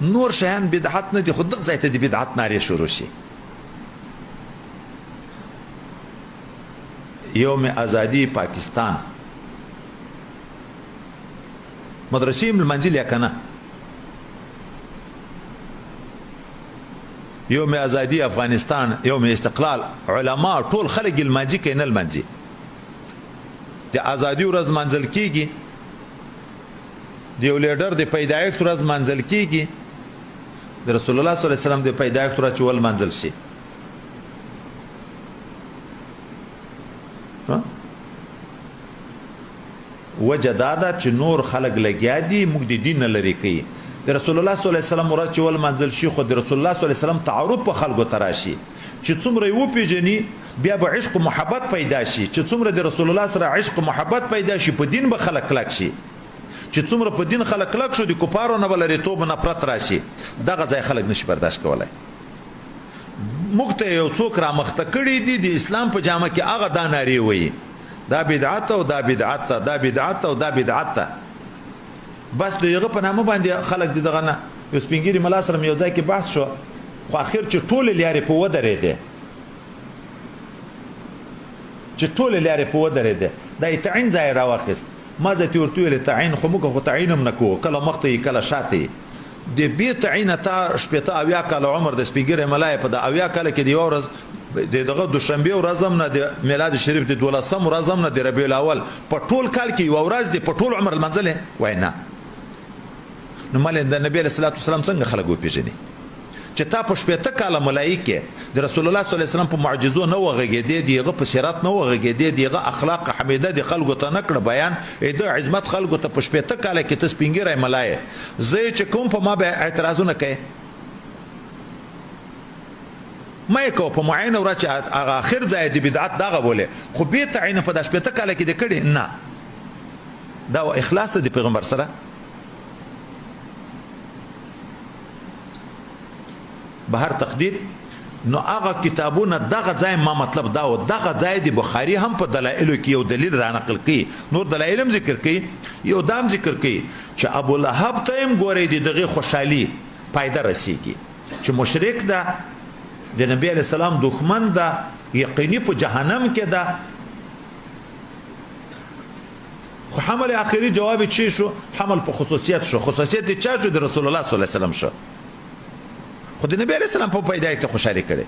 نور شیان بدعت نه دي، خو دغه ځای ته د بدعت نارې شروع شي. یوم ازادي پاکستان مدرسې لمانځلې یا کنه؟ یوم ازادي افغانستان، یوم استقلال، علما ټول خلک لمانځي کې نه لمانځي. د ازادي ورځ منځل کیږي، د یو لیډر د پیدایښت ورځ منځل کیږي، د رسول الله صلی الله علیه وسلم د پیدایښت ورځ چې ول منځل شي. وجه دا ده چې نور خلک لګیا دي موږ د دین نه لرې کوي. د رسول الله صلی الله علیه وسلم ورځ چې ول منځل شي، خو د رسول الله صلی الله علیه وسلم تعارف په خلکو ته راشي چې څومره یې وپېژني، بیا به عشق و محبت پیدا شي. چې څومره د رسول الله سره عشق و محبت پیدا شي، په دین به خلک کلک شي. چې څومره په دین خلک کلک شو، د کفارو نه به لرېتوب نفرت راشي. دغه ځای خلک نشي برداشت کولی. موږ ته یو څوک رامخته کړي دي د اسلام په جامه کې، هغه دا نارې وایي دا بدعت او دا بدعت ته، دا بدعت او دا بدعت ته. بس د هغه په نامه باندې خلک دغه نه. یو سپین ږیري ملا سره یو ځای کې بحث شو، خو اخر چې ټولې لارې په ودرېدې، چې ټولې لارې په ودرېدې، دا یې تعین ځای راواخیست. ما زه ته ورته ویلې تعین خو موږ خو تعین هم نه کوو، کله مخته یې کله شاته یې. د بې تعینه تا شپېته اویا کاله عمر د سپین ږیري ملا یې په د اویا کاله کې د یوه ورځ د دغه دوشنبې ورځ هم نه د میلاد شریف د 12 ورځ هم نه د ربیع الاول په ټول کال کې یوه ورځ دی په ټول عمر لمانځلې؟ وایي نه. نو مالې د نبي علیه الصلاة والسلام څنګه خلک وپېژني چې تا په شپېته کاله ملایي کې د رسول الله صلی الله علیه وسلم په معجزو نه وغږېدې، د هغه په سیرت نه وغږېدې، د هغه اخلاق حمیده د خلکو ته نه کړه بیان، د عظمت خلکو ته په شپېته کاله کې ته سپین ږیری ملایې. زه چې کوم په ما به اعتراضونه کوې، ما یې کوه په معینه ورځ چې هغه اخر ځای د بدعت دغه بولې، خو بې تعینه په دا شپېته کاله کې دې کړې نه. دا اخلاص د پیغمبر سره. به هر تقدیر نو هغه کتابونه دغه ځای ما مطلب دا و، دغه ځای د بخاري هم په دلایلو کې یو دلیل را نقل کوي، نور دلایل هم ذکر کوي، یو دام ذکر کوي چې ابو لهب ته هم ګورئ د دغې خوشحالي پایده رسیږي چې مشرک ده، د نبی علیه السلام دښمن ده، یقیني په جهنم کې ده. خو حمل آخري جواب چی شو؟ حمل په خصوصیت شو. خصوصیت چا شو؟ د رسول الله صلی الله علیه وسلم شو. خو د نبی علیه السلام په پیدایښت خوشحالي کړې.